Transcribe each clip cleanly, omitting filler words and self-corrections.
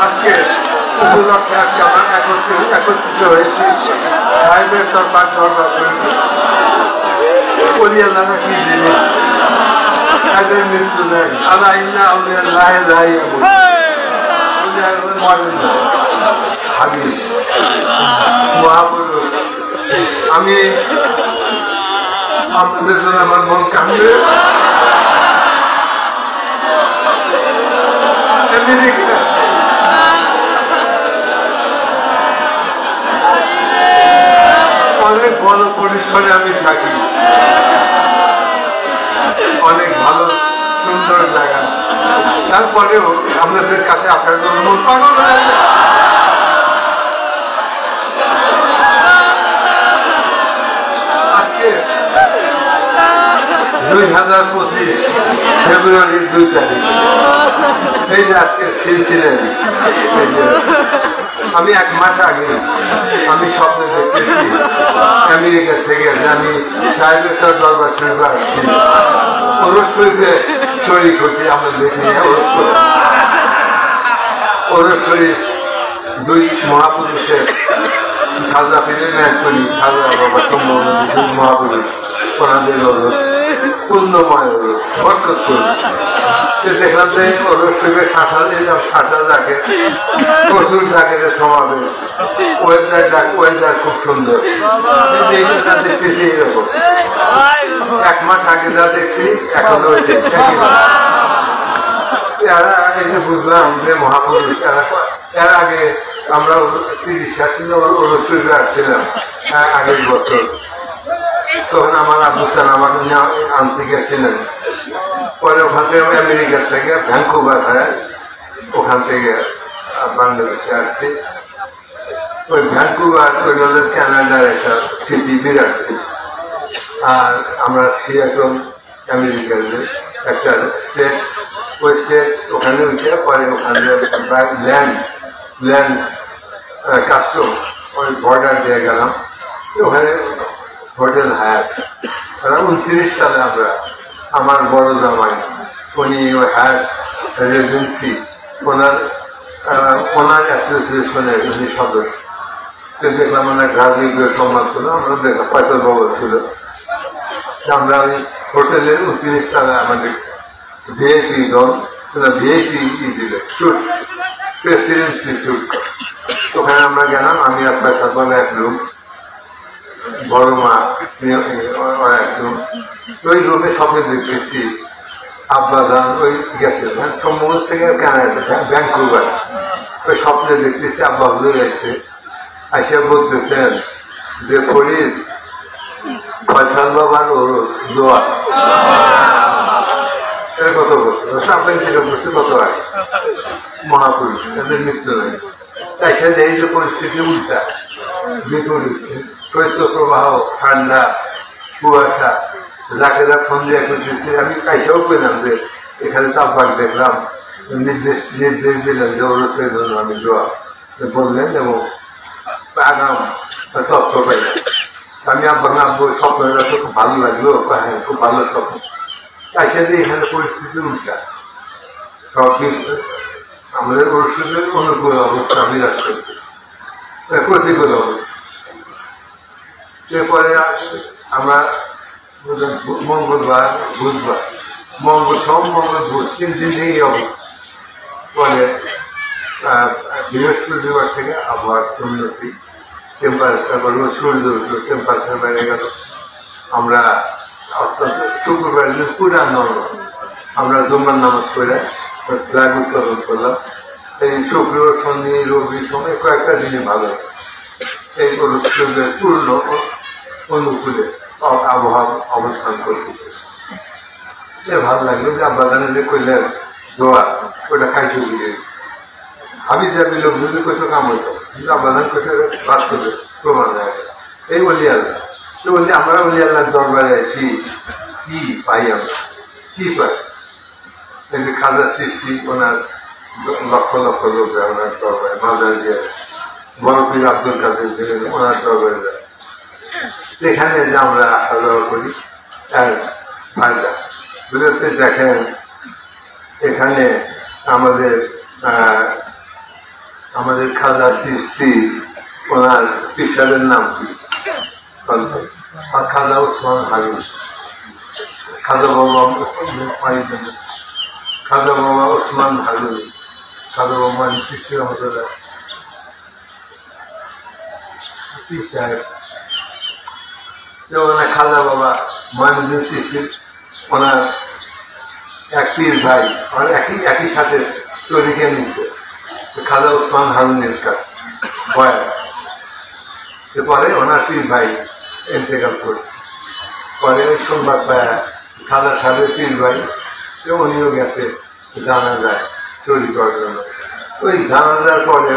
আজকে উপলক্ষে আজকে আমরা একত্রিত হয়েছি সাহেবের দরবার করিয়ালারা কি জিনিস তাদের মৃত্যু নেই আল্লাহ ইন্না আউলিয়া লাহে লাহে হাদিস মহাপুরুষ আমি আপনাদের জন্য আমার মন কাঁদবে অনেক বড় পরিসরে আমি থাকি অনেক ভালো সুন্দর জায়গা তারপরেও আপনাদের কাছে আসার জন্য মন পাগল হয়ে যায় আজকে 2025 ফেব্রুয়ারির 2 তারিখ এই যে আজকে ছিলেন আমি 1 মাস আগে আমি স্বপ্নে দেখতেছি আমেরিকা থেকে যে আমি সাহেবের দরবার শরীফে আসছি ওরস শরীফে শরীফ হচ্ছি আমরা দেখি ওরস শরীফ 2 মহাপুরুষের খাজা ফিরে ম্যাচ করি খাজা বাবা মহাপুরুষ ওনাদের ওরস পূর্ণময় ওরস বরকত দেখলাম যে ওরস শরীফে 60,000 থাকে প্রচুর জাকেটের সমাবেশ ওয়েদার খুব সুন্দর দেখতেছি এরকম 1 মাস আগে যা দেখছি এখন এরা এই যে বুঝলাম যে মহাপুরুষ এর আগে আমরা 30-40 ওরস শরীফে আসছিলাম আগের বছর তখন আমার আব্বু স্যার আমাকে নিয়ে আনতে গেছিলেন পরে ওখান থেকে আমেরিকা থেকে ভ্যাঙ্কুভার হয় ওখান থেকে বাংলাদেশে আসছি ওই ভ্যাঙ্কুভার ওই হলো ক্যানাডার একটা সিটি বিরাট সিটি আর আমরা সিয়াটল আমেরিকার একটা স্টেট ওই স্টেট ওখানে উঠে পরে ওখানে ল্যান্ড কাস্টম ওই বর্ডার দিয়ে গেলাম ওখানে হোটেল হায়াত 29 সালে আমরা আমার বড় জামাই উনি ওই হায়াত রেজেন্সি ওনার অ্যাসোসিয়েশনের উনি সদস্য দেখলাম ওনার গ্রাজুয়েট সম্মান ছিল আমরা দেখলাম পয়সার বাবু ছিল আমরা ওই হোটেলের 29 সালে আমাদের ভিআইপি দল ভিআইপি দিল শুট প্রেসিডেন্সি শুট ওখানে আমরা গেলাম আমি আর পয়সা বলে এক রুম বড় মা একদম ওই রুমে স্বপ্নে দেখতেছি আব্বা যান ওই গেছে সম্মুখ থেকে কানাডা ভ্যাঙ্কুভার ওই স্বপ্নে দেখতেছি আব্বা হুজুর গেছে আসে বলতেছেন যে ফরিদ ফয়সাল বাবার ওরস দোয়া এর কত বছর সামনে থেকে বসছে কত আগে মহাপুরুষ তাদের মৃত্যু নেই তাই সাথে এই যে পরিস্থিতি উল্টা বিপরীত শৈত্য প্রবাহ ঠান্ডা কুয়াশা যাকে যা ফোন দিয়ে করতেছে আমি কাইসাও পেলাম যে এখানে তাপবাগ দেখলাম নির্দেশ দিলেন যে ওরসের জন্য আমি দোয়া বললেন এবং আগাম তথ্য পাইলাম আমি আব্বু স্বপ্নটা তো খুব ভালো লাগলো হ্যাঁ খুব ভালো স্বপ্ন তাই সাথে এখানে পরিস্থিতি উল্টা সব কিছু আমাদের ওষুধের অনুকূল অবস্থা বিরাজ করতেছে প্রতিকূল অবস্থা এরপরে আমরা মঙ্গলবার বুধবার সোম মঙ্গল বুধ 3 দিন এই অবস্থা পরে বৃহস্পতিবার থেকে আবহাওয়ার উন্নতি টেম্পারেচার বলবো সূর্য উঠলো টেম্পারেচার বেড়ে গেল আমরা অত্যন্ত শুক্রবার দিন পুরা নর্মাল আমরা জুম্মার নামাজ করে ফ্ল্যাগ উত্তোলন করলাম এই শুক্র শনি রবি সময় কয়েকটা দিনে ভালো এই সূর্যের পূর্ণ অনুকূলে আবহাওয়া অবস্থান করতেছে ভালো লাগলো যে আব্বাদানে যে কইলেন দোয়া ওটা খাইতে দিয়ে হাবি যাবি লোক যদি কত কাম হইতো কিন্তু আবাদান করতে বাস্তবে প্রমাণ হয় এই বলি আল্লাহ তো বলছি আমরা বলি আল্লাহর দরবারে আসি কি পাই আমরা কি পাই এই যে খাজা সৃষ্টি ওনার লক্ষ লক্ষ লোক যায় ওনার দরবারে মাজার যে বড় পীর আব্দুল কাদের দিলেন ওনার দরবারে যায় এখানে যে আমরা আসা যাওয়া করি আর ফায়দা বুঝতে দেখেন এখানে আমাদের খাজা সৃষ্টি ওনার পিসারের নাম কি খাজা উসমান হারুন খাজা বাবা উসমান হারুন খাজা বাবা সৃষ্টি আমাদের খাজা বাবা ময়নুদ্দিন সৃষ্টি ওনার এক পীর ভাই আর একই সাথে তৈরিকে নিচ্ছে খাজা উসমান হারুনের কাছে পরে ওনার পীর ভাই ইন্তেকাল করছে পরে ওই সংবাদ পায় খাজা সাহেবের পীর ভাই উনিও গেছে জানা যায় তৈরি করার জন্য ওই জানা যাওয়ার পরে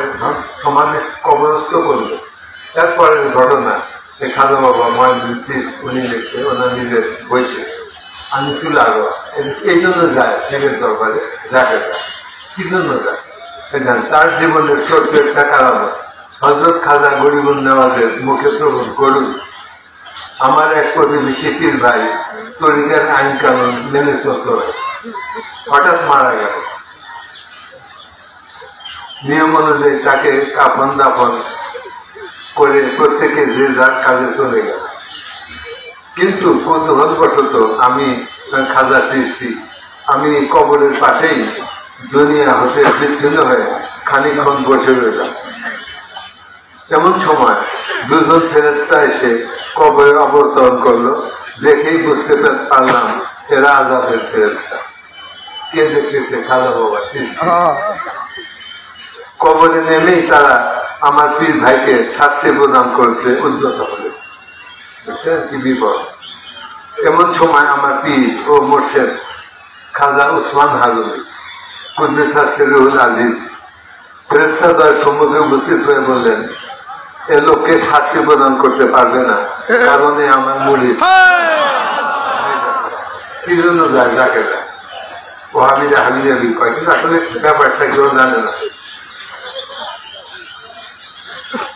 সমাজে কবরস্থ করলো এরপরের ঘটনা খাজা বাবা ময়নুদ্দিন উনি লিখছে ওনার নিজের বইছে আনিসুল আরোয়া এই জন্য যায় শেখের দরবারে যাকে যায় কি জন্য যায় তার জীবনের ছোট্ট একটা কারামত হযরত খাজা গরিবুল নেওয়াজের মুখে প্রবল করুন আমার এক প্রতিবেশী পীর ভাই তরিকার আইন কানুন মেনে চলতে হয় হঠাৎ মারা গেল নিয়ম অনুযায়ী তাকে কাফন দাফন করে প্রত্যেকে যে যার কাজে চলে গেল কিন্তু কৌতূহলবশত আমি খাজা সৃষ্টি আমি কবরের পাশেই দুনিয়া হতে বিচ্ছিন্ন হয়ে খানিকক্ষণ বসে রইলাম এমন সময় দুজন ফেরেশতা এসে কবরে অবতরণ করলো দেখেই বুঝতে পারলাম এরা আযাবের ফেরেশতা কে দেখেছে খাজা বাবা সৃষ্টি কবরে নেমেই তারা আমার পীর ভাইকে শাস্তি প্রদান করতে উদ্যত হলো কি বিপদ এমন সময় আমার পীর ও মোর্শেদ খাজা উসমান হারুন কুদ্দুস সিরুল আজিজ ফেরেশতাদ্বয়ের সম্মুখে উপস্থিত হয়ে বললেন এ লোককে শাস্তি প্রদান করতে পারবে না কারণ আমার মুরিদ কি জন্য যায় যাকে যায় ও হাবিজা হাবিজাবি কয় কিন্তু আসলে ব্যাপারটা কেউ জানে না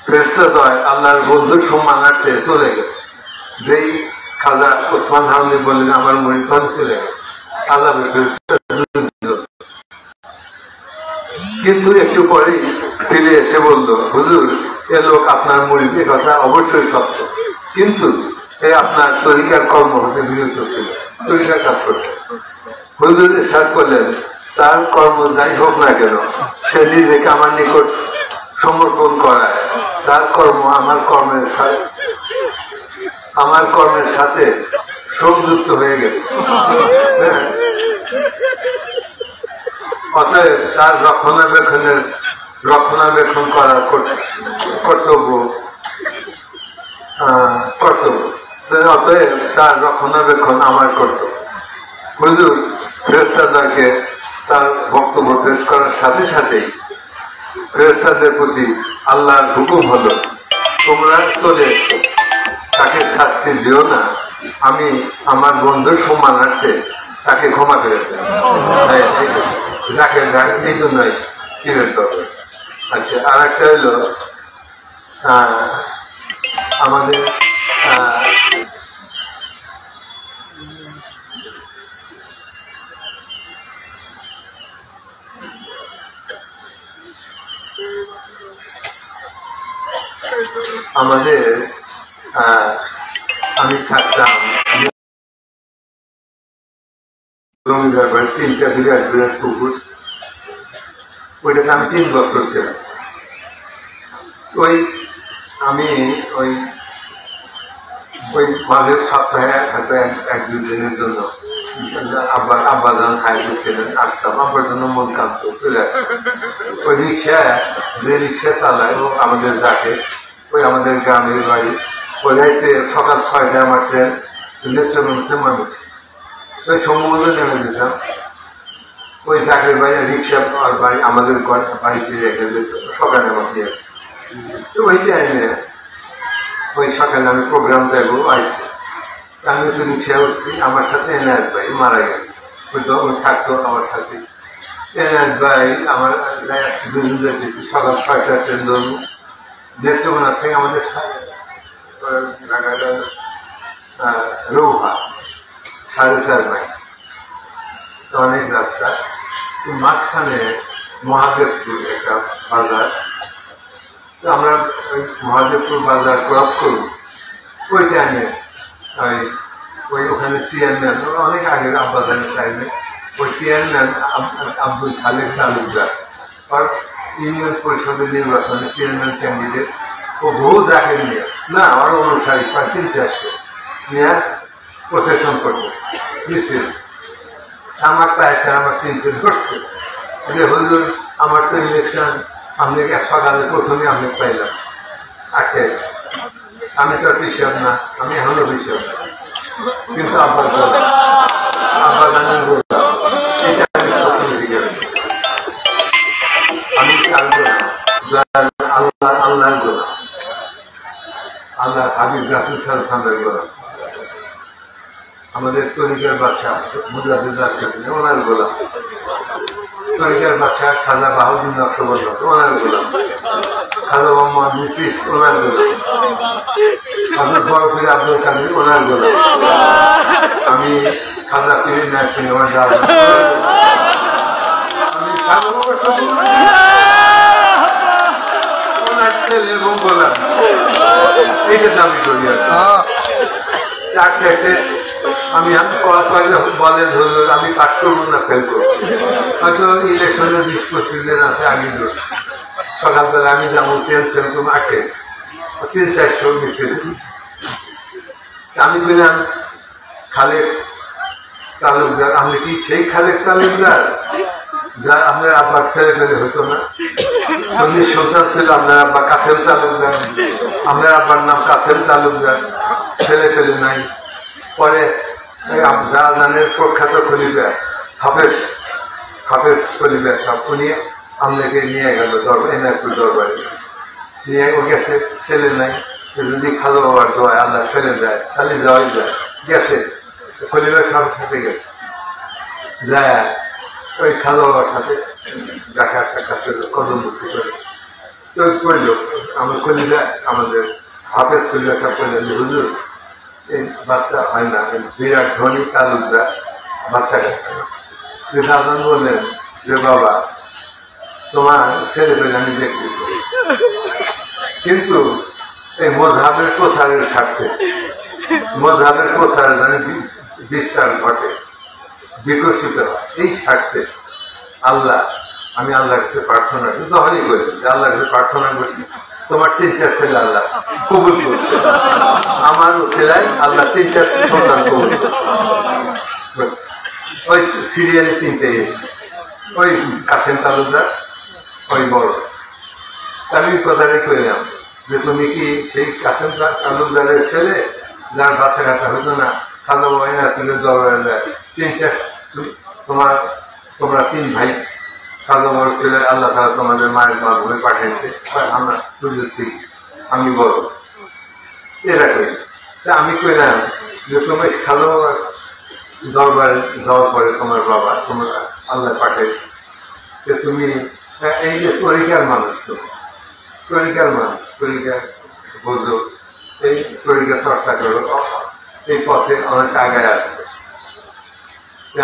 ফেরেশতাদ্বয় আল্লাহর বন্ধুর সম্মানার্থে চলে গেছে যেই খাজা উসমান হারুনি বললেন আমার মুরিদ চলে গেছে কিন্তু একটু পরেই ফিরে এসে বলল হুজুর এ লোক আপনার মুরিদ এ কথা অবশ্যই সত্য কিন্তু এ আপনার তরিকার কর্ম হতে বিরত ছিল তরিকার কাজ করতে হুজুর ইরশাদ করলেন তার কর্ম যাই হোক না কেন সে নিজেকে আমার নিকট সমর্পণ করায় তার কর্ম আমার কর্মের সাথে সংযুক্ত হয়ে গেছে অতএব তার রক্ষণাবেক্ষণ করার কর্তব্য অতএব তার রক্ষণাবেক্ষণ আমার কর্তব্য হুজুর ফেরেশতাদেরকে তার বক্তব্য পেশ করার সাথে সাথেই ফেরেশতাদের প্রতি আল্লাহর হুকুম হলো তোমরা চলে এসো তাকে শাস্তি দিও না আমি আমার বন্ধুর সম্মানার্থে তাকে ক্ষমা করে যাকে এই জন্যই কিনের দরকার আচ্ছা আর একটা হইল আমাদের আমি থাকতাম জমিদার বাড়ি 3টা বিরাট বিরাট পুকুর ওইটাতে আমি 3 বছর ছিলাম আমি মাঝে সপ্তাহে এক দুই দিনের জন্য আব্বাজান খাইতে ছিলেন আসতাম আব্বার জন্য মন কাঁদত চলে ওই যে রিক্সা চালায় ও আমাদের যাকে আমাদের গ্রামের বাড়ি ওইটাইতে সকাল 6টায় আমার ট্রেন নেত্রকোনাতে মানুষ ওই সম্ভবত নেমে দিতাম ওই চাকরির বাইরে রিক্সা আর বাড়ি আমাদের বাড়িতে রেখে যেত সকালে মধ্যে। তো ওই টাইমে ওই সকালে আমি প্রোগ্রাম দেবো আইসি, আমি তো রিক্সায় উঠছি, আমার সাথে এনায়েত ভাই মারা গেছে, ওই থাকতো আমার সাথে। এনায়েত ভাই আমার দুজন দেখেছি, সকাল 6টায় ট্রেন ধরবো, দেখতে ওনার থেকে আমাদের রৌহা 4.5 মাইল, অনেক রাস্তা। মাঝখানে মহাদেবপুর একটা বাজার, তো আমরা ওই মহাদেবপুর বাজার ক্রস করব। ওই টাইমে ওই ওখানে চেয়ারম্যান, অনেক আগের আব্বাজানের টাইমে, ওই চেয়ারম্যান আব্দুল খালেক তালুকদার আর ইউনিয়ন পরিষদের নির্বাচনে চেয়ারম্যান ক্যান্ডিডেট, ও বহু জাকের নিয়ে না আমার অনুসারী 300-400 নিয়ে প্রসেশন করবে মিছিল। আমার তাইটা আমার 300 ঘটছে যে হুজুর আমার তো ইলেকশন আপনি সকালে প্রথমে আমি পাইলাম আটকে, আমি তো বিষয় না, আমি এখনো বিষয় না, কিন্তু আব্বা গানের বললাম এটা আমি প্রথম দিকে আমি আনবো না, আল্লাহ আল্লাহর গোলাম, আল্লাহ হাবিব রাসূল সাল্লাল্লাহু আলাইহি ওয়াসাল্লামের গোলাম, আমাদের তরিকার বাদশা মুজাদ্দিদ ওনার গোলাম, তরিকার বাদশা খাজা বাহাউদ্দিন নকশবন্দ ওনার গোলাম, খাজা মোহাম্মদ নিচিস ওনার গোলাম, হযরত বরফির আব্দুল কাদের ওনার গোলাম, আমি খাজা পীর নায়েক ওনার গোলাম, আমি ওনার ছেলে এবং গোলাম, এইটা দাবি করি। আমি বলেন হুজুর আমি পাস করবো না ফেল করবো, হয়তো ইলেকশনের 20-25 দিন আছে আগে সকালবেলা আমি যাবো ফেল করবো আটকে 300-400 মিছিল। আমি বললাম খালেক তালুকদার, আপনি কি সেই খালেক তালুকদার যার আপনার আব্বার ছেলে পেলে হতো না? সন্তান ছিল আপনার আব্বা কাসেম তালুকদার, আপনার আব্বার নাম কাসেম তালুকদার, ছেলে পেলে নাই। পরে জাহানের প্রখ্যাত খলিফা হাফেজ খলিফা সব উনি আপনাকে নিয়ে গেল এনায়তপুর দরবারে, নিয়ে ও গেছে, ছেলে নাই, যদি খালো বাবার দোয়া আল্লাহ ছেলে যায় তাহলে যাওয়াই যায়, গেছে খলিফা সাহেবের সাথে গেছে, যায় ওই খালো বাবার সাথে দেখা সাক্ষাৎ কদম মুক্তি করে তো করলো। আমার খলিফা আমাদের হাফেজ খলিফা সব করলেন যে হুজুর এই বাচ্চা হয় না, বিরাট ধনী তালুকদার বাচ্চা কাছে সাধারণ বললেন যে বাবা তোমার ছেলে পেলে আমি দেখতেছি, কিন্তু এই মযহাবের প্রচারের স্বার্থে, মযহাবের প্রচারের যেন বিস্তার ঘটে, বিকশিত হয়, এই স্বার্থে আল্লাহ আমি আল্লাহর কাছে প্রার্থনা করি, তখনই করেছি আল্লাহর কাছে প্রার্থনা করছি তোমার 3টা ছেলে আল্লাহ কবুল করছে, আমার ছেলে আল্লাহ 3টা সন্তান কবুল, ওই সিরিয়ালে 3টে, ওই কাসেম তালুকদার ওই বড়। আমি কথাটাই কইলাম যে তুমি কি সেই কাসেম তালুকদারের ছেলে যার বাচ্চা কাচ্চা হতো না, খাজা বাবা না তুলে দরবারে যায়, 3টা তোমরা 3 ভাই, খাজা বাবার ছেলে আল্লাহ তাআলা তোমাদের মায়ের মাধ্যমে পাঠাইছে, আমরা সুযোগ দিই, আমি বড়, এরা কই। আমি কইলাম যে তোমার খাজা বাবার দরবারে যাওয়ার পরে তোমার বাবা তোমার আল্লাহ পাঠাইছে, যে তুমি এই যে তরিকার মানুষ, তো তরিকার মানুষ, তরিকা বোঝো, এই তরিকা চর্চা করো, এই পথে অনেক আগায় আসছে।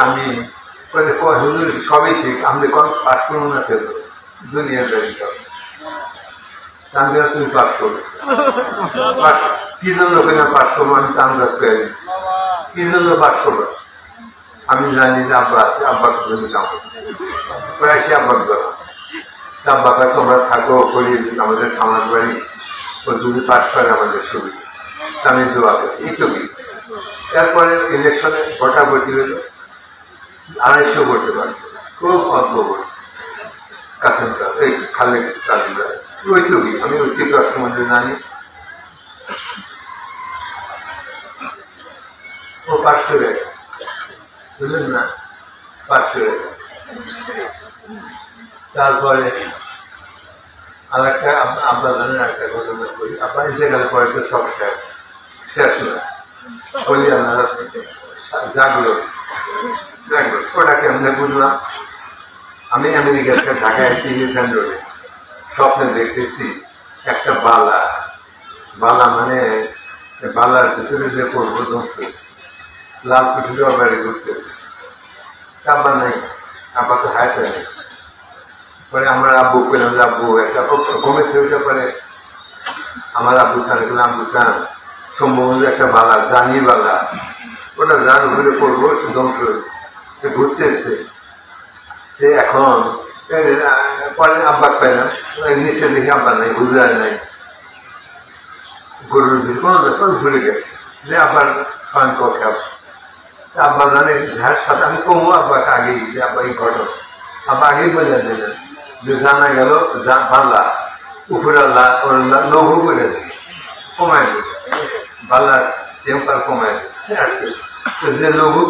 আমি হুজুর সবই ঠিক, আমি কম পাস করবো না ফেল দুনিয়ার দাবি করো, আমি তুমি পাস করো, কি জন্য কিনা পাস করবো আমি চান্দাজ করে দিচ্ছি, কি জন্য পাস করবো? আমি জানি যে আব্বা আছে, আব্বাকে জন্য যাবো, প্রায় সে আব্বার ধরা আব্বাকে তোমরা থাকো করি, আমাদের খামার বাড়ি, ও যদি পাস করে আমাদের সুবিধা, আমি দোয়া করি, এই তো কি। এরপরে ইলেকশনে ভোটাভুটি হলো, 250 ভোটে পারত, খুব অল্প ভোট, কাসেম এই খালেক তালুকদার, ওই তো কি আমি ঐতিক রাষ্ট্রমন্ত্রী জানি, ও 500 বুঝলেন না, 500 তারপরে আর একটা আপনার জানেন একটা ঘটনা করি, আপনার ইন্তেকালের পরে তো সব শেষ না বলি আপনারা জাগ্রত জাগ্রত ওটাকে আমরা বুঝলাম। আমি আমেরিকা থেকে ঢাকায় চিলিফ্যান রোডে স্বপ্নে দেখতেছি একটা বালা, বালা মানে বালার ভিতরে যে করবো লাল কুঠির বাড়ি ঘুরতেছে, আব্বা নাই, আব্বা তো হায়াতে নেই। পরে আমার আব্বু পেলাম যে আব্বু একটা ঘুমে ফেরতে পারে, আমার আব্বু সানে পেলাম আব্বু সান সম্ভবত একটা বালা, জানি বালা, ওটা যার উপরে পড়বো ধ্বংস ঘুরতেছে। এখন পরে আব্বা পেলাম, নিচে দেখে আব্বা নাই, গুজরাট নাই, গরুর ভিড় কোনো ব্যাপার ঘুরে গেছে যে আব্বার স্বয়ং কক্ষে আব্বা জানে যার সাথে আমি কমু আব্বাকে আগেই যে আব্বা এই ঘটনা আব্বা আগেই বোঝা দিলেন যে জানা গেল বাংলা উপরে লঘু করে দিল, কমায় দিল বাংলার টেম্পার কমায় দিল, যে লঘু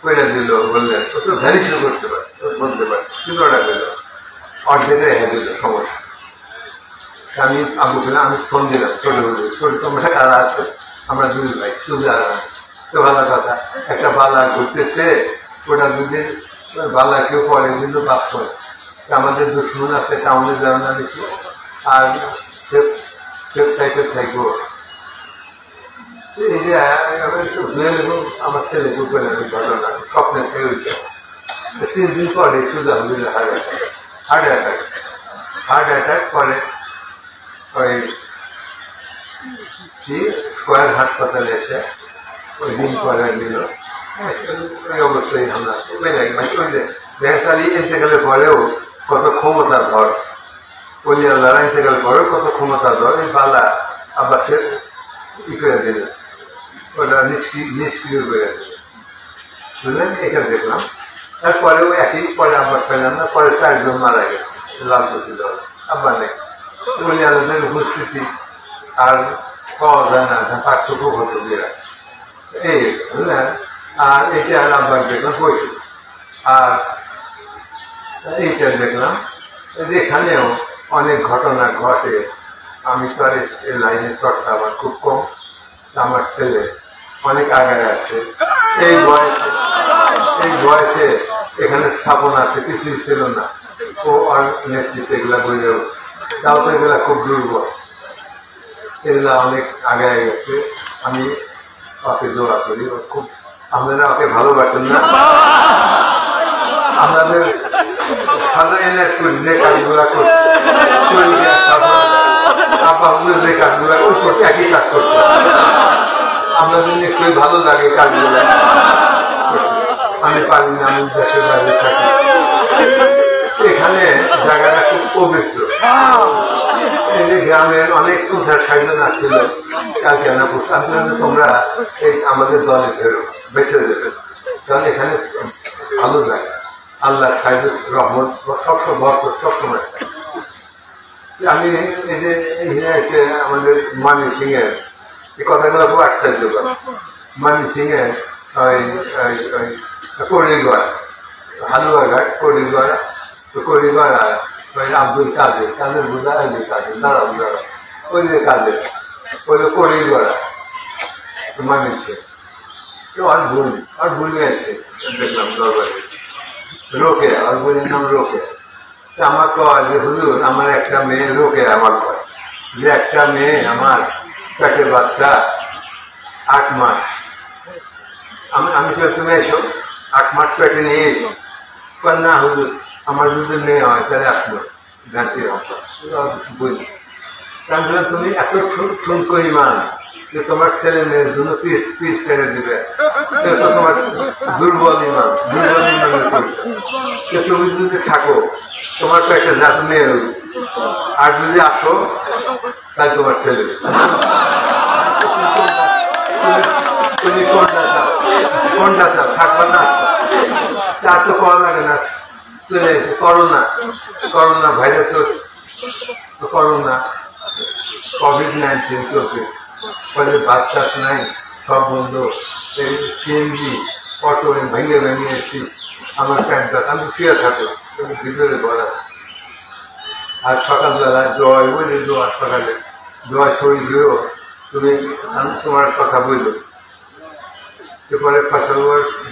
করে দিল বললেন ও তো ভ্যানিশন করতে পারে, বলতে পারে, কিন্তু ওটা পেল অর্ধেকে রেখে দিল সমস্যা। আমি আব্বু পেলাম, আমি ফোন দিলাম ছোট বলে, ছোট তোমরা কারা আছে, আমরা দুই ভাই, শুধু আর তো ভালো কথা, একটা বালা ঘুরতেছে, ওটা যদি বালা কেউ পরে কিন্তু বাস্তব আমাদের দুশ্মন আছে টাউনে যাবে না বেশি, আর সেফ সাইডে থাকবো। এই যে আমার ছেলেকে উপরে ঘটনা স্বপ্নের থেকে 3 দিন পরে শুধু আলহামদুলিল্লাহ হার্ট অ্যাটাক করে ওই কি স্কোয়ার হাসপাতালে এসে ওই দিন পরে নিল। ওই অবস্থায় আমরা দেখালি ইন্তেকালের পরেও কত ক্ষমতা ধর, বলি আল্লাহ ইন্তেকাল পরেও কত ক্ষমতা ধর, এই বালা আবার সে ই করে দিল, ওটা নিষ্ক্রিয় করে দিল, বুঝলেন? এটা দেখলাম। তারপরেও একই পরে আবার পেলাম না, পরে 4 জন মারা গেছে লাল পতি দল, আব্বা নেই, বলি আল্লাহদের উপস্থিতি আর পাওয়া যায় না, পার্থক্য হতো বিরাট এই, বুঝলেন? আর এটা আর আব্বার দেখলাম বসে, আর এইটা দেখলাম এখানেও অনেক ঘটনা ঘটে। আমি তো আর এই লাইনের চর্চা আমার খুব কম, আমার ছেলে অনেক আগায় আছে, এই বয়সে এখানে স্থাপন আছে, কিছুই ছিল না, ও আর নেতৃত্বে এগুলা বুঝে, তাও তো এগুলা খুব দুর্বল, এগুলা অনেক আগায় গেছে। আমি ওকে দোয়া করি, খুব আপনারা ওকে ভালোবাসেন না, আপনাদের সাদা এনে যে কাজগুলা করছে যে কাজগুলা ওই করতে একই কাজ করছে, আপনাদের নিশ্চয়ই ভালো লাগে কাজগুলা। আমি পারি না, আমি দেশের বাইরে থাকি, এখানে জায়গাটা খুব পবিত্র। এই যে গ্রামের অনেক তুষার সাইজন আসছিল কালকে না আপনারা তোমরা এই আমাদের দলে ফেরো, বেঁচে দেবে, কারণ এখানে ভালো জায়গা, আল্লাহ সাইজ রহমত সবসময়। আমি এই যে এসে আমাদের মানি সিং এর এই কথাগুলো খুব আশ্চর্য করে, মানি সিং এর ওই কড়িগড় হালুয়াঘাট কড়িগড় ওই আব্দুল কাদের বোঝা আব্দুল কাদের দাঁড়া ওই যে কাদের ওই যে কড়িগড়া মানুষে আর ভুল আছে দেখলাম দরবারে রোকে, আর বোনের নাম রোকে। আমার কয় যে হুজুর আমার একটা মেয়ে রোকে, আমার কয় যে একটা মেয়ে আমার পেটের বাচ্চা 8 মাস, আমি তো তুমি এসো 8 মাস পেটে নিয়ে এসো, না হুজুর আমার যদি মেয়ে হয় তাহলে আসলো জানতে বুঝলি। তাহলে তুমি এত ঠুনকো ইমান যে তোমার ছেলে মেয়ের জন্য পিস ছেড়ে দিবে, তোমার দুর্বল ইমানের পরিচয়। তুমি যদি থাকো তোমার পেটে যা মেয়ে হয়েছে, আর যদি আসো তাহলে তোমার ছেলে, তুমি কোনটা চাও থাকবে না, তার তো করা লাগে না, চলে এসে করোনা ভাইরাস, করোনা COVID-19 চলছে, ফলে বাচ্চা নাই, সব বন্ধ, সিএনজি অটো ভেঙে এসেছি, আমার প্যান্টটা আমি শুয়ে থাকো ভিতরে ঘর আছে। আর সকালবেলা জয় বলে দোয়া সকালে দোয়া শরীর দিয়েও তুমি তোমার কথা বলল এরপরে ফসল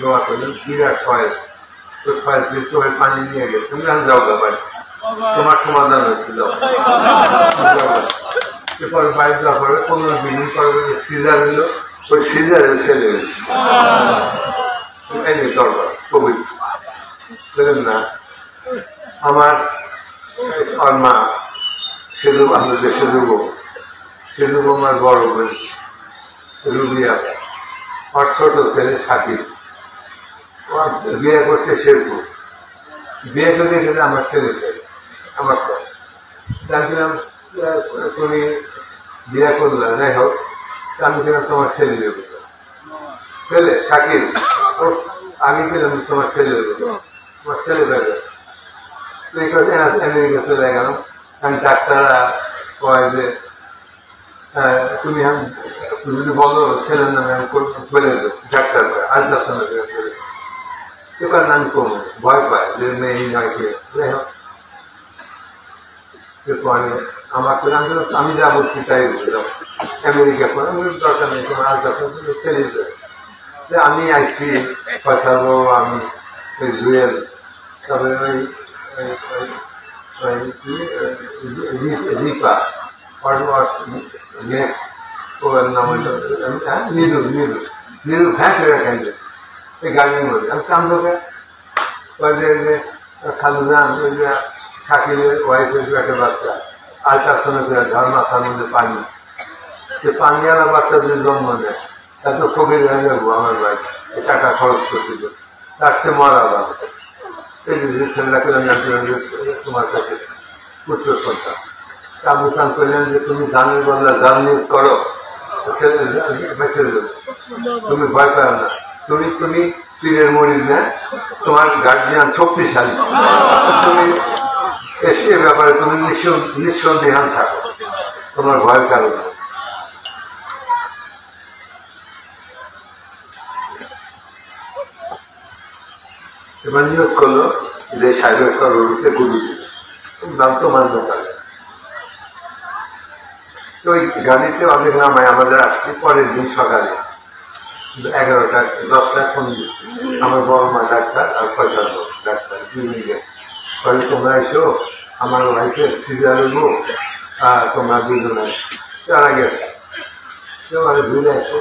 দোয়া করলেন বিরাট ফয়েজ তো ফয়েজ দিয়ে চোখের পানি নিয়ে গেছে তুমি আমি যাও গা বাড়ি তোমার সমাধান হয়েছিল এরপরে বাড়ি যাওয়ার পরে 15 মিনিট পরে সিজার হলো ওই সিজারের ছেলে এনে দরকার কবি বললেন না আমার মা সেজু আমরা যে সেজুব আমার বড় বোন রুবিয়া আর ছোট ছেলে সাকিব বিয়ে করছে শেরপুর বিয়ে করে গেলে আমার ছেলে ছেলে আমার জানছিলাম তুমি বিয়ে করলে যাই হোক আমি কিনা তোমার ছেলে দেবো ছেলে সাকিব আগে গেলাম তোমার ছেলে দেবো তোমার ছেলে দেবে আমেরিকা চলে গেলাম আমি ডাক্তাররা কয় যে তুমি যদি বলো ছেলের নামে আমি বলে দেবো ডাক্তার আলট্রাসাউন্ড করে এবার আমি করবো ভয় পায় যে মেয়ে নয় কে যাই হোক এরপরে আমাকে আমি যা বলছি তাই বুঝলাম আমেরিকা করে দরকার নেই তোমার আলট্রাসাউন্ড ছেলে দেবে যে আমি আইছি পয়সাবো আমি ওই জুয়েল তবে রিপা নেক্সট ওর নাম নিরু ভ্যাঁ রাখেন এই গাড়ির মধ্যে আমি কামলোকে ওই যে খালুজান ওই যে শাকিলের ওয়াইফের একটা বাচ্চা আলট্রাসাউন্ড করে ঝড় মাথার মধ্যে পানি সে পানিওয়ালা বাচ্চা যদি জন্ম নেয় তা তো কবির হয়ে যাবো আমার বাড়ি টাকা খরচ করছিল তার সে মরা ভালো এই যে ছেলেটাকে তোমার কাছে উচ্চ সন্তান আবুসান করলেন যে তুমি জানের বদলা জান নিউজ করো মেসেজ দেবো তুমি ভয় পাও না তুমি পীরের মরিদ না তোমার গার্জিয়ান শক্তিশালী তুমি এসে ব্যাপারে তুমি নিঃসন্দেহান থাকো তোমার ভয় কারণ এবার নিয়োগ করলো যে সাহেবের স্তর উঠছে গুলি নাম তো মান্য করে তো ওই গাড়িতে অনেক নামায় আমাদের আসছি পরের দিন সকালে 11টা 10টা ফোন দিচ্ছি আমার বড় মা ডাক্তার আর পয়সা ডাক্তার দুই গেছে পরে তোমরা এসো আমার ওয়াইফের সিজার হইব তোমরা দুজনে তারা গেছে মানে ঘুরে আসো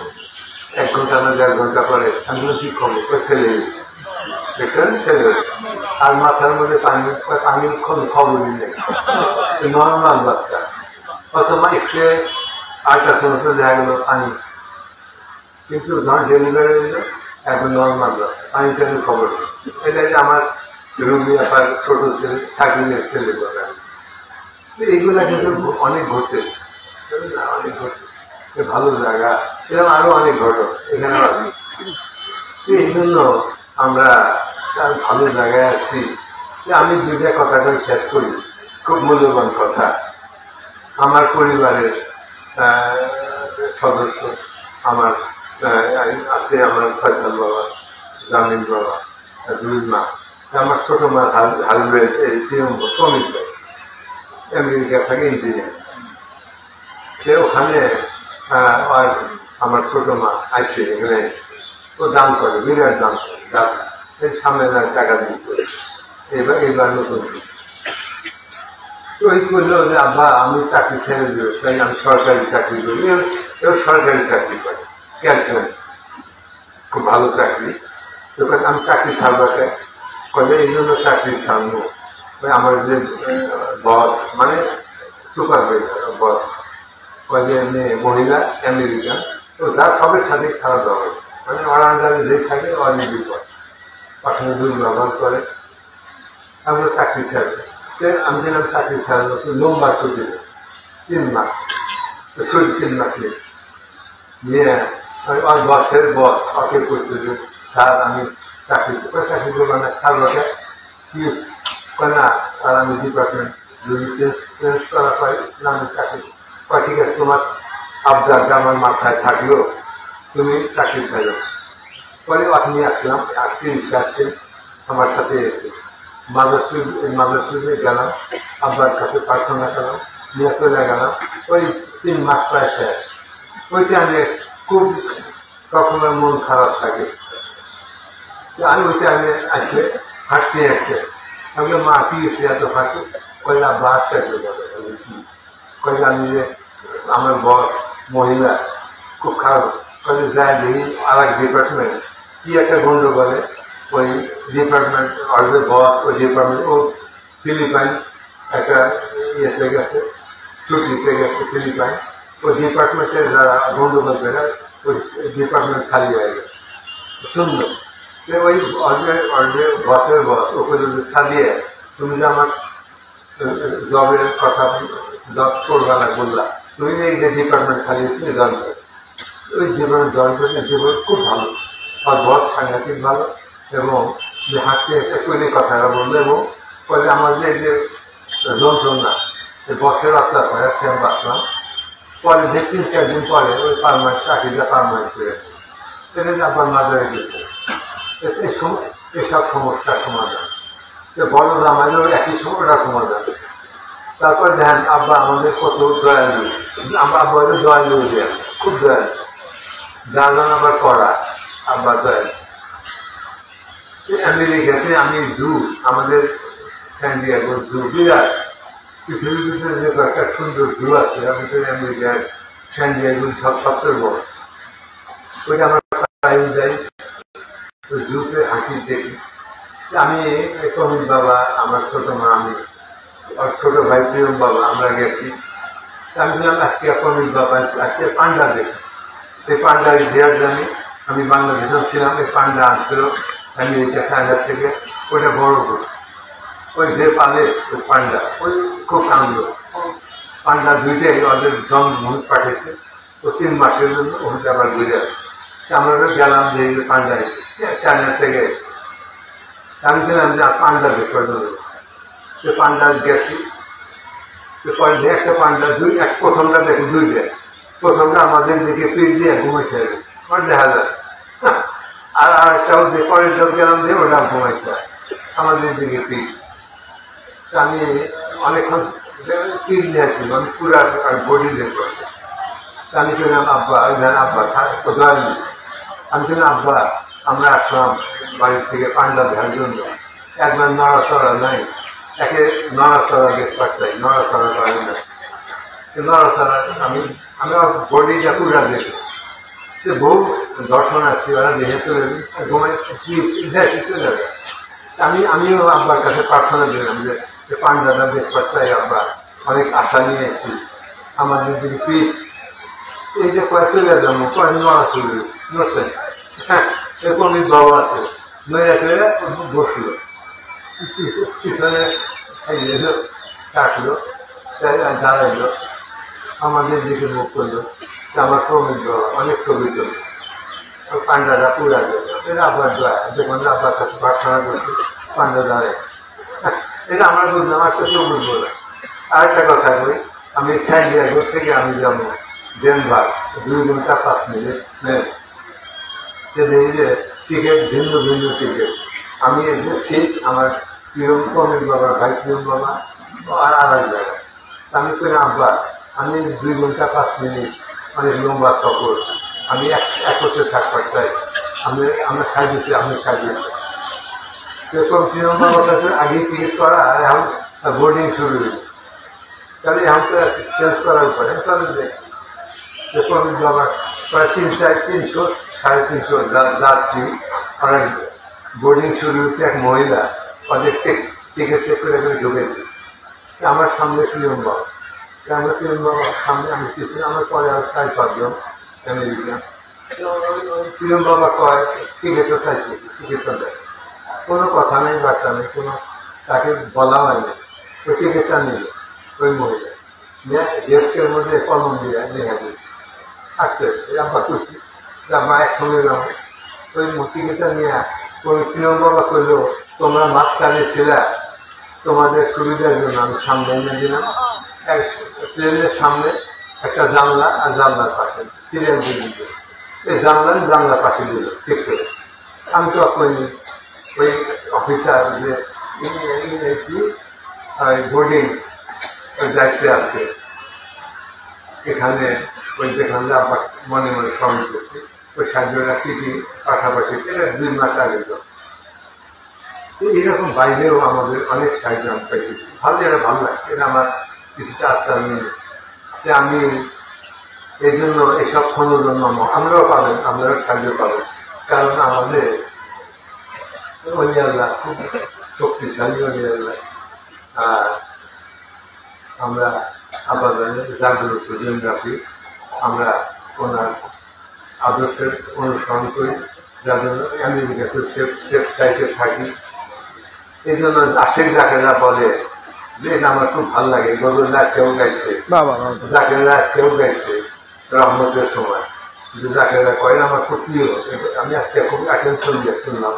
1 ঘন্টা না 1.5 ঘন্টা পরে আমি কি খবর ছেলে দেখছেন ছেলে আর মাথার মধ্যে পানি খবরই নেই নর্মাল বাচ্চা অথবা এক্সরে আল্ট্রাসাউন্ড দেখা গেল পানি কিন্তু যখন ডেলিভারি হইল এখন নর্মাল বাচ্চা পানি টানি খবর এটা আমার রুবি আপার ছোট ছেলে চাকরির ছেলে কথা এইগুলা কিন্তু অনেক ঘটতেছে অনেক ঘটতেছে ভালো জায়গা এরকম আরো অনেক ঘটনা এখানে আছে এই জন্য আমরা ভালো জায়গায় আছি আমি দুইটা কথাটা শেষ করি খুব মূল্যবান কথা আমার পরিবারের সদস্য আমার আছে আমার ফয়সাল বাবা জামিন বাবা দুই মা আমার ছোট মা হাজবেন্ড এই শ্রমিক আমেরিকা থাকে ইঞ্জিনিয়ার সে ওখানে আর আমার ছোট মা আছে এখানে ও দান করে বিরাট দান করে এই সামনে টাকা দিতে এইবার নতুন ওই করলো যে আব্বা আমি চাকরি ছেড়ে দেবো তাই আমি সরকারি চাকরি করি এবার সরকারি চাকরি করে ক্যালকুলেট খুব ভালো চাকরি তখন আমি চাকরি ছাড়বাকে কলে এই জন্য চাকরি ছাড়বো আমার যে বস মানে সুপারভাইজার বস কলে মেয়ে মহিলা আমেরিকান তো যার সবের সাথে খারাপ ব্যবহার মানে অরান্ডারে যে থাকে অনেক বস পাঠানো দুর্ব্যবহার করে আমরা চাকরি ছাড়বে আমি যেন চাকরি ছাড়লো লম্বা ছুটি 3 মাস ছুটি 3 মাস নিয়ে আর বসের বস ওকে করতে যে স্যার আমি চাকরি করবো না ছাড়লোকে কি না স্যার আমি ডিপার্টমেন্ট যদি চেঞ্জ করা পারি না আমি চাকরি ঠিক আছে তোমার আবদারটা আমার মাথায় থাকলো তুমি চাকরি ছাড়ো পরে আপনি আসলাম আর 30 আসছেন আমার সাথে এসে মাদ্রাসায় গেলাম, আব্বার কাছে প্রার্থনা করলাম, নিয়ে চলে গেলাম। ওই 3 মাস প্রায় শেষ। ওই টাইমে খুব কখনো মন খারাপ থাকে। আমি ওই টাইমে আসে হাঁটতে আমি মা কি গেছি এত হাঁটু, কইলে আব্বা আসছে একটু বলে, কইলে আমি যে আমার বস মহিলা খুব খারাপ, কইলে যায় দেখি আর এক ডিপার্টমেন্ট কি একটা গন্ডগোলে, ওই ডিপার্টমেন্ট আর যে বস ওই ডিপার্টমেন্ট ও ফিলিপাইন একটা ইয়েতে গেছে, ছুটিতে গেছে ফিলিপাইন। ওই ডিপার্টমেন্টের যারা গন্ডগোল করে ওই ডিপার্টমেন্ট খালি হয়ে গেছে। সুন্দর ওই বসের বস ওকে যদি সাজিয়ে তুমি যে আমার জবের কথা জব করবা না বললা, তুমি যে এই যে ডিপার্টমেন্ট খালি তুমি জয়েন করো। ওই ডিপার্টমেন্ট জয়েন করলে ডিপার্টমেন্ট খুব ভালো, আর বস সাংঘাতিক ভালো। এবং যে হাঁটতে একটা তৈরি কথাটা বললো এবং বলে আমার যে এই যে যন্ত্রণা বসের অত্যাচার সে আমি বাঁচলাম। পরে যে 3-4 দিন পরে ওই পারমানেন্ট চাকরিটা পারমানেন্ট করে এটা যে আপনার মাজারে গেছে। এসব সমস্যার সমাধান বড় জামাইলেও একই ওটা সমাধান। তারপর দেখেন আব্বা আমাদের কত দয়ালু, আমরা আব্বা দয়ালু দেন, খুব দয়ালু, জানান আবার করা আব্বা দয়ালু। আমেরিকাতে আমি জু আমাদের স্যান ডিয়েগো জু বিরাট পৃথিবীর ভিতরে যে কয়েকটা সুন্দর জু আছে আমাদের আমেরিকার স্যান ডিয়েগো সবচেয়ে বড়। ওইটা আমরা টাইম যাই জুতে হাঁটি দেখি। আমি কমিল বাবা, আমার ছোট মা, আমি আর ছোট ভাই প্রিয়ম বাবা আমরা গেছি। আমি বললাম আজকে কমিল বাবা আজকে পান্ডা দেখি। এই পান্ডার ইতিহাস জানি, আমি বাংলাদেশে ছিলাম, এই পান্ডা আনছিল আমেরিকা চায়নার থেকে, ওইটা বড় করছে। ওই যে পালে ওই পান্ডা ওই খুব আনন্দ। পান্ডা দুইটাই ওদের জন্মভূমি পাঠিয়েছে, তো 3 মাসের জন্য ওখানে আবার ঘুরে আসে। আমরা গেলাম যে পান্ডা চায়না থেকে, আমি ছিলাম যে পান্ডা দেখবার জন্য। সে পান্ডা গেছি, পরে একটা পান্ডা এক প্রথমটা দেখি 2টা, প্রথমটা আমাদের দিকে পিঠ দিয়ে ঘুমাইছে আমার দেখা যায়, আর আরেকটাও যে পরের জল গেলাম যে ওটা ঘুমাইছে আমাদের দিকে পিঠ। আমি অনেকক্ষণ পিঠ দিয়েছিল, আমি পুরা বডি দেখবো। আমি ছিলাম আব্বা আব্বা কোথায়, আমি ছিলাম আব্বা আমরা আসলাম বাড়ির থেকে পান্ডা দেখার জন্য, একবার নড়াচড়া নাই, একে নড়াচড়া দেখতে চাই, নড়াচড়া করে না, নড়াচড়া আমি আমার বডিটা পুরা দেখি। সে বহু দর্শনার্থী ওরা দেখে চলে ঘুমাই চলে যাবে। আমিও আব্বার কাছে প্রার্থনা দিলাম যে পান্ডাটা দেখতে চাই আব্বা, অনেক আশা নিয়ে এসেছি, আমাদের যদি পিঠ এই যে কয়েক চলে যাবো কয়েক নড়া চলবে নড়ছে। হ্যাঁ এরকম বাবা আছে নয়া করে বসলো, পিছনে এলো কাটলো, দাঁড়াইলো, আমাদের দিকে মুখ করলো। আমার প্রমিত বাবা অনেক ছবি তুলল, পান্ডাটা পুরা গেল। এটা আব্বার দোয়া, যখন আব্বার কাছে প্রার্থনা করছি পান্ডা দাঁড়ায়। এটা আমরা বুঝলাম, একটা সবুজ বলে। আরেকটা কথা বলি, আমি স্যান ডিয়েগো থেকে আমি যাবো ডেনভার 2 ঘন্টা 5 মিনিট দেখি যে টিকিট ভিন্ন ভিন্ন টিকিট। আমি সিট আমার প্রিয়ম কমিল বাবার ভাই প্রিয়ম বাবা আর আরেক জায়গায়। আমি করি আব্বা আমি 2 ঘন্টা 5 মিনিট অনেক লম্বা সফর, আমি একত্রে থাকবার চাই, আমরা খাই দিচ্ছি, আমি খাই দিচ্ছি। সেরকম প্রিয়ম বাবার কাছে আগেই টিকিট করা, এখন বোর্ডিং শুরু হয়েছে, তাহলে এখন তো চেঞ্জ করার পরে চলে যায়। সেরকম বাবার প্রায় 300 350 যাত্রী, ওরা বোর্ডিং শুরু হচ্ছে। এক মহিলা ওদের টিকিট চেক করে ঢুকেছে, আমার সামনে প্রিয়ম বাবা, আমার প্রিয়ম বাবার সামনে আমি কিছু, আমার পরে আর 4-5 জন আমেরিকান। প্রিয়ম বাবা কয় টিকিটও চাইছে, টিকিটও দেয়, কোনো কথা নেই, বার্তা নেই, কোনো তাকে বলা হয়নি। ওই টিকিটটা নিল ওই মহিলা, ডেস্কের মধ্যে কলম দিয়ে দেখা দিল আসছে, আব্বা খুশি, আব্বা একসঙ্গে যাবো। ওই টিকিটটা নিয়ে ওই প্রিয়ম বাবা করলো তোমরা মাঝখানে ছিলা, তোমাদের সুবিধার জন্য আমি সামনে এনে দিলাম। প্লেনের সামনে একটা জানলা আর জানলার পাশে সিরিয়াল দিয়ে দিল, এই জানলার পাশে দিল ঠিক করে। আমি তো ওই অফিসার যে বোর্ডিং দায়িত্বে আছে এখানে, ওই যেখানে আবার মনে মনে স্মরণ করছি ওই সাহায্যরা চিঠি পাশাপাশি এটা 2 মাস আগে তো এইরকম বাইরেও আমাদের অনেক সাহায্য আমি পেয়েছি। ভালো এটা ভালো লাগছে, এটা আমার কিছুটা আত্মা নিয়ে আমি এই জন্য এইসব খোঁজের জন্য আমরাও পাবেন, আমরাও সাহায্য পাবেন, কারণ আমাদের অলি আল্লাহ খুব শক্তিশালী অলি আল্লাহ। আর আমরা আবার জাগ্রত জিওগ্রাফি আমরা ওনার আদর্শের অনুসরণ করি, যার জন্য আমেরিকাতে সেফ সাইটে থাকি। এই জন্য আশেখ জাকেরা বলে যে এটা আমার খুব ভালো লাগে, গজলরা কেউ গাইছে, জাকেরা কেউ গাইছে রহমতের সময়, কিন্তু জাকেরা কয়েন আমার খুব প্রিয়, আমি আজকে খুব অ্যাটেনশন দিয়ে শুনলাম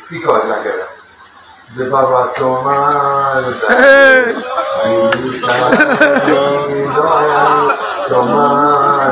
কি কয় জাকেরা যে বাবা তোমার তোমার